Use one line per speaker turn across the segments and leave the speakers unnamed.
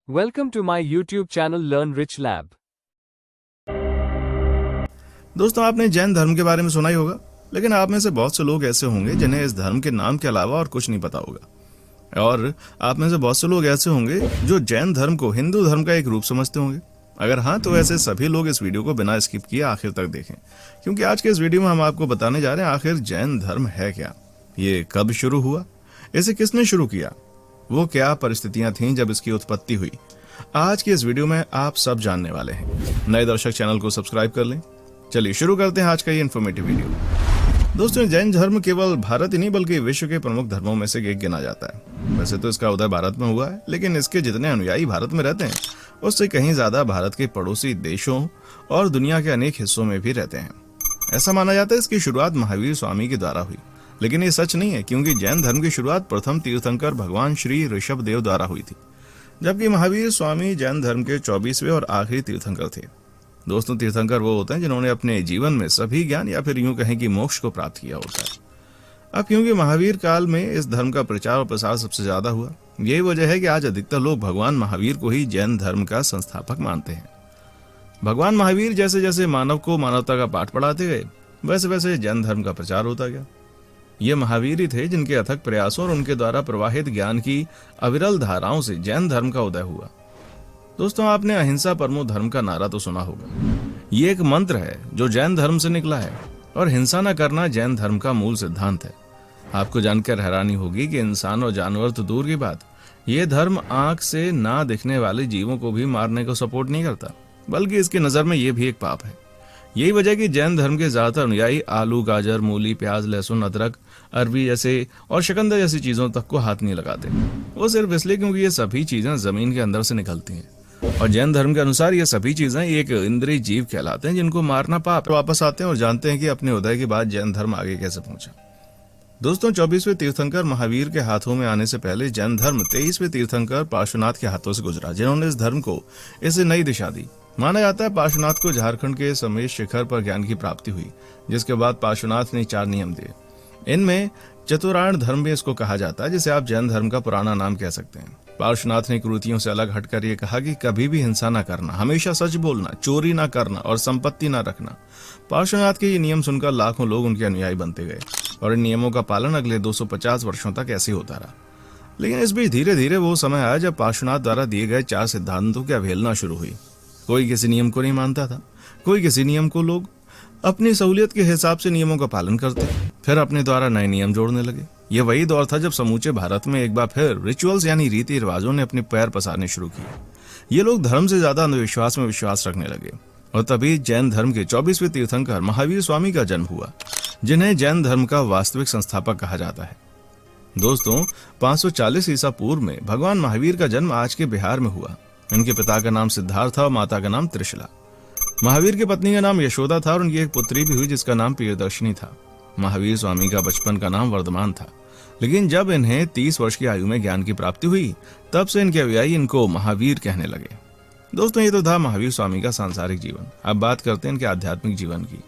Welcome to my YouTube channel Learn Rich Lab.
दोस्तों, आपने जैन धर्म के बारे में सुना ही होगा, लेकिन आप में से बहुत से लोग ऐसे होंगे जिन्हें इस धर्म के नाम के अलावा और कुछ नहीं पता होगा। और आप में से बहुत से लोग ऐसे होंगे जो जैन धर्म को हिंदू धर्म का एक रूप समझते होंगे। अगर हाँ, तो ऐसे सभी लोग इस वीडियो को बिना स्किप किए आखिर तक देखें, क्योंकि आज के इस वीडियो में हम आपको बताने जा रहे हैं आखिर जैन धर्म है क्या, ये कब शुरू हुआ, इसे किसने शुरू किया, वो क्या परिस्थितियां थीं जब इसकी उत्पत्ति हुई। आज के इस वीडियो में आप सब जानने वाले हैं। नए दर्शक चैनल को सब्सक्राइब कर लें। चलिए शुरू करते हैं आज का ये इन्फॉर्मेटिव वीडियो। दोस्तों, जैन धर्म केवल भारत ही नहीं बल्कि विश्व के प्रमुख धर्मों में से एक गिना जाता है। वैसे तो इसका उदय भारत में हुआ है, लेकिन इसके जितने अनुयायी भारत में रहते हैं उससे कहीं ज्यादा भारत के पड़ोसी देशों और दुनिया के अनेक हिस्सों में भी रहते हैं। ऐसा माना जाता है इसकी शुरुआत महावीर स्वामी के द्वारा हुई, लेकिन ये सच नहीं है, क्योंकि जैन धर्म की शुरुआत प्रथम तीर्थंकर भगवान श्री ऋषभ देव द्वारा हुई थी, जबकि महावीर स्वामी जैन धर्म के 24वें और आखिरी तीर्थंकर थे। दोस्तों, तीर्थंकर वो होते हैं जिन्होंने अपने जीवन में सभी ज्ञान या फिर यूं कहें कि मोक्ष को प्राप्त किया होता है। अब क्योंकि महावीर काल में इस धर्म का प्रचार और प्रसार सबसे ज्यादा हुआ, यही वजह है कि आज अधिकतर लोग भगवान महावीर को ही जैन धर्म का संस्थापक मानते हैं। भगवान महावीर जैसे जैसे मानव को मानवता का पाठ पढ़ाते गए, वैसे वैसे जैन धर्म का प्रचार होता गया। ये महावीर ही थे जिनके अथक प्रयासों और उनके द्वारा प्रवाहित ज्ञान की अविरल धाराओं से जैन धर्म का उदय हुआ। दोस्तों, आपने अहिंसा परमो धर्म का नारा तो सुना होगा। ये एक मंत्र है जो जैन धर्म से निकला है, और हिंसा न करना जैन धर्म का मूल सिद्धांत है। आपको जानकर हैरानी होगी कि इंसान और जानवर तो दूर की बात, ये धर्म आंख से ना दिखने वाले जीवों को भी मारने को सपोर्ट नहीं करता, बल्कि इसकी नजर में ये भी एक पाप है। यही वजह कि जैन धर्म के ज्यादातर अनुयायी आलू, गाजर, मूली, प्याज, लहसुन, अदरक, अरबी जैसे और शकंदर जैसी चीजों तक को हाथ नहीं लगाते। वो सिर्फ इसलिए क्योंकि ये सभी चीजें जमीन के अंदर से निकलती हैं, और जैन धर्म के अनुसार ये सभी चीजें एक इंद्रिय जीव कहलाते हैं जिनको मारना पाप। वापस आते हैं और जानते हैं कि अपने उदय के बाद जैन धर्म आगे कैसे पहुंचा। दोस्तों, 24वें तीर्थंकर महावीर के हाथों में आने से पहले जैन धर्म 23वें तीर्थंकर पार्श्वनाथ के हाथों से गुजरा, जिन्होंने इस धर्म को इसे नई दिशा दी। माना जाता है पार्श्वनाथ को झारखंड के समेत शिखर पर ज्ञान की प्राप्ति हुई, जिसके बाद पार्श्वनाथ ने 4 नियम दिए। इनमें चतुरायण धर्म भी इसको कहा जाता है, जिसे आप जैन धर्म का पुराना नाम कह सकते हैं। पार्श्वनाथ ने कुरीतियों से अलग हटकर ये कहा कि कभी भी हिंसा न करना, हमेशा सच बोलना, चोरी न करना और संपत्ति न रखना। पार्श्वनाथ के ये नियम सुनकर लाखों लोग उनके अनुयायी बनते गए, और इन नियमों का पालन अगले 250 वर्षों तक ऐसे होता रहा। लेकिन इस बीच धीरे धीरे वो समय आया जब पार्श्वनाथ द्वारा दिए गए 4 सिद्धांतों की अवहेलना शुरू हुई। कोई किसी नियम को नहीं मानता था, कोई किसी नियम को। लोग अपनी सहूलियत के हिसाब से नियमों का पालन करते, फिर अपने द्वारा नए नियम जोड़ने लगे। ये वही दौर था जब समूचे भारत में एक बार फिर रिचुअल्स यानी रीति रिवाजों ने अपने पैर पसारने शुरू किए। ये लोग धर्म से ज्यादा अंधविश्वास में विश्वास रखने लगे, और तभी जैन धर्म के 24वें तीर्थंकर महावीर स्वामी का जन्म हुआ, जिन्हें जैन धर्म का वास्तविक संस्थापक कहा जाता है। दोस्तों, 540 ईसा पूर्व में भगवान महावीर का जन्म आज के बिहार में हुआ। इनके पिता का नाम सिद्धार्थ था और माता का नाम त्रिशला। महावीर की पत्नी का नाम यशोदा था और उनकी एक पुत्री भी हुई जिसका नाम प्रियदर्शनी था। महावीर स्वामी का बचपन का नाम वर्धमान था, लेकिन जब इन्हें 30 वर्ष की आयु में ज्ञान की प्राप्ति हुई, तब से इनके अनुयायी इनको महावीर कहने लगे। दोस्तों, ये तो था महावीर स्वामी का सांसारिक जीवन। अब बात करते हैं इनके आध्यात्मिक जीवन की।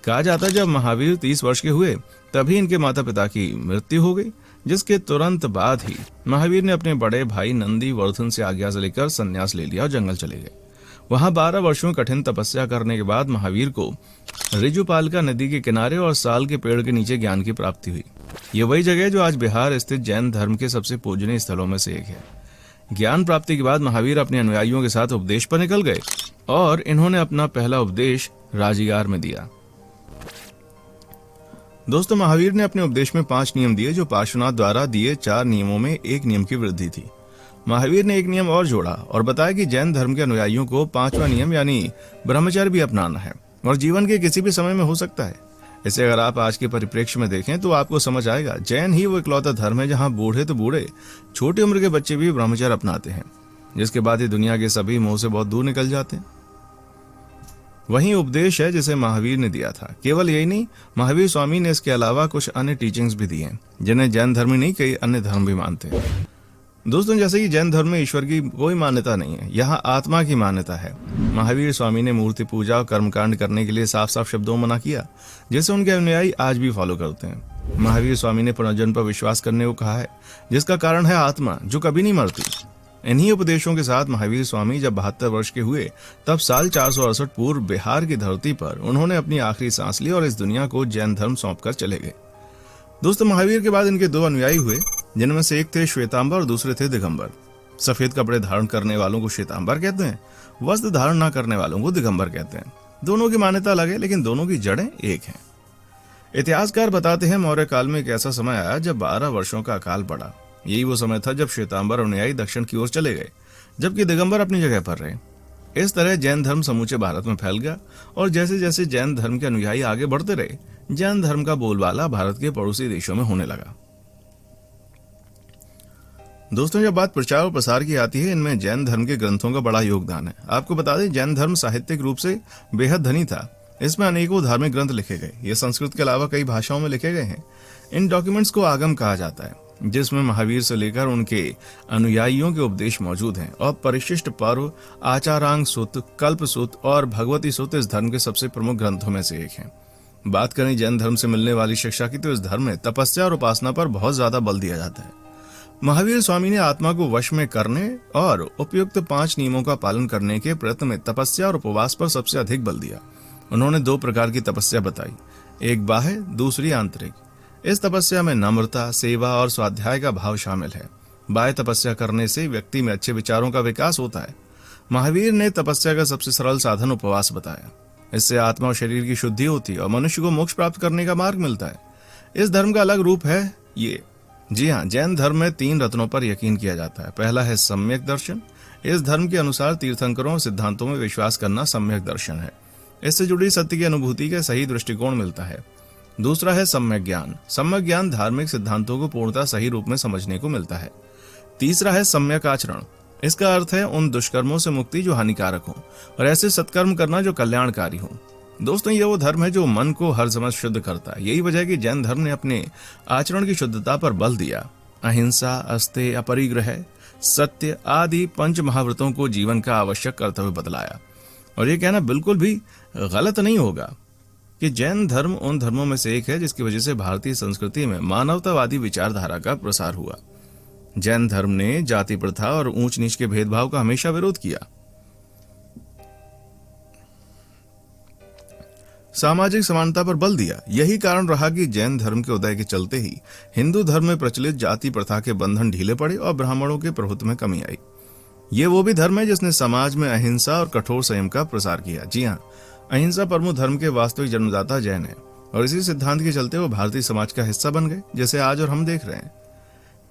कहा जाता है जब महावीर 30 वर्ष के हुए तभी इनके माता पिता की मृत्यु हो गई, जिसके तुरंत बाद ही महावीर ने अपने बड़े भाई नंदी वर्धन से आज्ञा से लेकर संन्यास ले लिया और जंगल चले गए। वहां 12 वर्षों कठिन तपस्या करने के बाद महावीर को रिजुपालका नदी के किनारे और साल के पेड़ के नीचे ज्ञान की प्राप्ति हुई। ये वही जगह जो आज बिहार स्थित जैन धर्म के सबसे पूजनीय स्थलों में से एक है। ज्ञान प्राप्ति के बाद महावीर अपने अनुयायियों के साथ उपदेश पर निकल गए, और इन्होंने अपना पहला उपदेश राजिगार में दिया। दोस्तों, महावीर ने अपने उपदेश में 5 नियम दिए, जो पार्श्वनाथ द्वारा दिए 4 नियमों में एक नियम की वृद्धि थी। महावीर ने एक नियम और जोड़ा और बताया कि जैन धर्म के अनुयायियों को 5वां नियम यानी ब्रह्मचर्य भी अपनाना है, और जीवन के किसी भी समय में हो सकता है। इसे अगर आप आज के परिप्रेक्ष्य में देखें तो आपको समझ आएगा, जैन ही वो इकलौता धर्म है जहाँ बूढ़े तो बूढ़े, छोटी उम्र के बच्चे भी ब्रह्मचर्य अपनाते हैं, जिसके बाद ही दुनिया के सभी मोह से बहुत दूर निकल जाते हैं। वही उपदेश है जिसे महावीर ने दिया था। केवल यही नहीं, महावीर स्वामी ने इसके अलावा कुछ अन्य टीचिंग्स भी दी हैं, जिन्हें जैन धर्म ही नहीं कई अन्य धर्म भी मानते हैं। दोस्तों, जैसे कि जैन धर्म में ईश्वर की कोई मान्यता नहीं है, यहाँ आत्मा की मान्यता है। महावीर स्वामी ने मूर्ति पूजा और कर्मकांड करने के लिए साफ साफ शब्दों में मना किया, जिसे उनके अनुयायी आज भी फॉलो करते हैं। महावीर स्वामी ने पुनर्जन्म पर विश्वास करने को कहा है, जिसका कारण है आत्मा जो कभी नहीं मरती। इन्हीं उपदेशों के साथ महावीर स्वामी जब 72 वर्ष के हुए तब साल 468 पूर्व बिहार की धरती पर उन्होंने अपनी आखिरी सांस ली और इस दुनिया को जैन धर्म सौंपकर चले गए। दोस्तों, महावीर के बाद इनके दो अनुयायी हुए, जिनमें से एक थे श्वेतांबर और दूसरे थे दिगंबर। सफेद कपड़े धारण करने वालों को श्वेतांबर कहते हैं, वस्त्र धारण न करने वालों को दिगंबर कहते हैं। दोनों की मान्यता अलग है, लेकिन दोनों की जड़ें एक हैं। इतिहासकार बताते हैं मौर्य काल में एक ऐसा समय आया जब 12 वर्षों का अकाल पड़ा। यही वो समय था जब श्वेतांबर अनुयायी दक्षिण की ओर चले गए, जबकि दिगंबर अपनी जगह पर रहे। इस तरह जैन धर्म समूचे भारत में फैल गया और जैसे जैसे जैन धर्म के अनुयायी आगे बढ़ते रहे, जैन धर्म का बोलबाला भारत के पड़ोसी देशों में होने लगा। दोस्तों, जब बात प्रचार और प्रसार की आती है, इनमें जैन धर्म के ग्रंथों का बड़ा योगदान है। आपको बता दें, जैन धर्म साहित्यिक रूप से बेहद धनी था। इसमें अनेकों धार्मिक ग्रंथ लिखे गए। ये संस्कृत के अलावा कई भाषाओं में लिखे गए हैं। इन डॉक्यूमेंट्स को आगम कहा जाता है, जिसमें महावीर से लेकर उनके अनुयायियों के उपदेश मौजूद हैं और परिशिष्ट पर्व, आचारांग सूत, कल्प सूत और भगवती सूत इस धर्म के सबसे प्रमुख ग्रंथों में से एक हैं। बात करें जैन धर्म से मिलने वाली शिक्षा की, तो इस धर्म में तपस्या और उपासना पर बहुत ज्यादा बल दिया जाता है। महावीर स्वामी ने आत्मा को वश में करने और उपयुक्त 5 नियमों का पालन करने के प्रयत्न में तपस्या और उपवास पर सबसे अधिक बल दिया। उन्होंने 2 प्रकार की तपस्या बताई, एक बाह्य, दूसरी आंतरिक। इस तपस्या में नम्रता, सेवा और स्वाध्याय का भाव शामिल है। बाह्य तपस्या करने से व्यक्ति में अच्छे विचारों का विकास होता है। महावीर ने तपस्या का सबसे सरल साधन उपवास बताया। इससे आत्मा और शरीर की शुद्धि होती है और मनुष्य को मोक्ष प्राप्त करने का मार्ग मिलता है। इस धर्म का अलग रूप है ये। जी हाँ, जैन धर्म में 3 रत्नों पर यकीन किया जाता है। पहला है सम्यक दर्शन। इस धर्म के अनुसार तीर्थंकरों और सिद्धांतों में विश्वास करना सम्यक दर्शन है। इससे जुड़ी सत्य की अनुभूति का सही दृष्टिकोण मिलता है। दूसरा है सम्यक ज्ञान। सम्यक ज्ञान धार्मिक सिद्धांतों को पूर्णतः सही रूप में समझने को मिलता है। तीसरा है सम्यक आचरण। इसका अर्थ है उन दुष्कर्मों से मुक्ति जो हानिकारक हो और ऐसे सत्कर्म करना जो कल्याणकारी हो। दोस्तों, ये वो धर्म है जो मन को हर समय शुद्ध करता है। यही वजह है कि जैन धर्म ने अपने आचरण की शुद्धता पर बल दिया। अहिंसा, अस्तेय, अपरिग्रह, सत्य आदि 5 महाव्रतों को जीवन का आवश्यक कर्तव्य बतलाया। और ये कहना बिल्कुल भी गलत नहीं होगा कि जैन धर्म उन धर्मों में से एक है जिसकी वजह से भारतीय संस्कृति में मानवतावादी विचारधारा का प्रसार हुआ। जैन धर्म ने जाति प्रथा और ऊंच नीच के भेदभाव का हमेशा विरोध किया। सामाजिक समानता पर बल दिया। यही कारण रहा कि जैन धर्म के उदय के चलते ही हिंदू धर्म में प्रचलित जाति प्रथा के बंधन ढीले पड़े और ब्राह्मणों के प्रभुत्व में कमी आई। ये वो भी धर्म है जिसने समाज में अहिंसा और कठोर संयम का प्रसार किया। जी हाँ, अहिंसा परमो धर्म के वास्तविक जन्मदाता जैन है और इसी सिद्धांत के चलते वो भारतीय समाज का हिस्सा बन गए, जैसे आज और हम देख रहे हैं।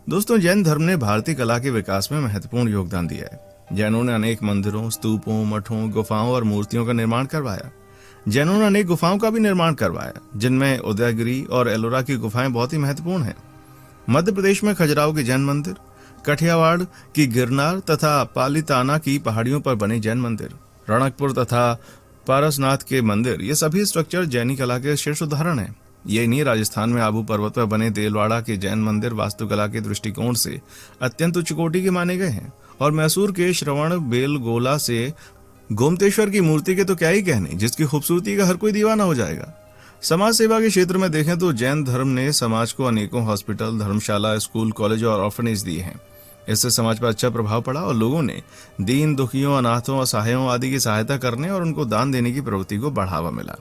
दोस्तों, जैन धर्म ने भारतीय कला के विकास में महत्वपूर्ण योगदान दिया है। जैनों ने अनेक मंदिरों, स्तूपों, मठों, गुफाओं और मूर्तियों का निर्माण करवाया। जैनों ने अनेक गुफाओं का भी निर्माण करवाया, जिनमें उदयगिरी और एलोरा की गुफाएं बहुत ही महत्वपूर्ण हैं। मध्य प्रदेश में खजुराहो के जैन मंदिर, कठियावाड़ की गिरनार तथा पालीताना की पहाड़ियों पर बने जैन मंदिर, रणकपुर तथा पारसनाथ के मंदिर, ये सभी स्ट्रक्चर जैनी कला के शीर्ष उदाहरण हैं। ये नहीं, राजस्थान में आबू पर्वत पर बने देलवाड़ा के जैन मंदिर वास्तुकला के दृष्टिकोण से अत्यंत उच्च कोटि के माने गए हैं। और मैसूर के श्रवण बेलगोला से गोमतेश्वर की मूर्ति के तो क्या ही कहने, जिसकी खूबसूरती का हर कोई दीवाना हो जाएगा। समाज सेवा के क्षेत्र में देखें तो जैन धर्म ने समाज को अनेकों हॉस्पिटल, धर्मशाला, स्कूल, कॉलेज और ऑर्फनेज दिए हैं। इससे समाज पर अच्छा प्रभाव पड़ा और लोगों ने दीन दुखियों, अनाथों, असहायों आदि की सहायता करने और उनको दान देने की प्रवृत्ति को बढ़ावा मिला।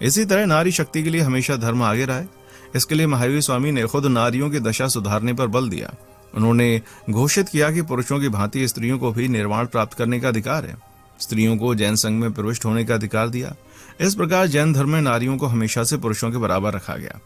इसी तरह नारी शक्ति के लिए हमेशा धर्म आगे रहा है। इसके लिए महावीर स्वामी ने खुद नारियों की दशा सुधारने पर बल दिया। उन्होंने घोषित किया कि पुरुषों की भांति स्त्रियों को भी निर्वाण प्राप्त करने का अधिकार है। स्त्रियों को जैन संघ में प्रविष्ट होने का अधिकार दिया। इस प्रकार जैन धर्म में नारियों को हमेशा से पुरुषों के बराबर रखा गया।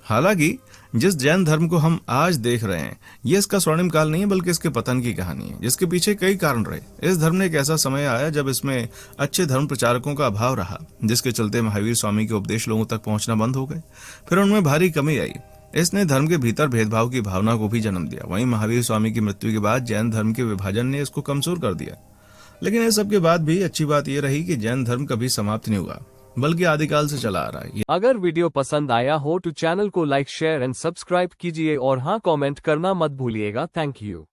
हालांकि जिस जैन धर्म को हम आज देख रहे हैं, ये इसका स्वर्णिम काल नहीं है, बल्कि इसके पतन की कहानी है, जिसके पीछे कई कारण रहे। इस धर्म ने एक ऐसा समय आया जब इसमें अच्छे धर्म प्रचारकों का अभाव रहा, जिसके चलते महावीर स्वामी के उपदेश लोगों तक पहुंचना बंद हो गए। फिर उनमें भारी कमी आई। इसने धर्म के भीतर भेदभाव की भावना को भी जन्म दिया। वहीं महावीर स्वामी की मृत्यु के बाद जैन धर्म के विभाजन ने इसको कमजोर कर दिया। लेकिन इस सब के बाद भी अच्छी बात यह रही कि जैन धर्म कभी समाप्त नहीं हुआ, बल्कि आदिकाल से चला आ रहा है।
अगर वीडियो पसंद आया हो तो चैनल को लाइक, शेयर एंड सब्सक्राइब कीजिए और हाँ, कमेंट करना मत भूलिएगा। Thank you.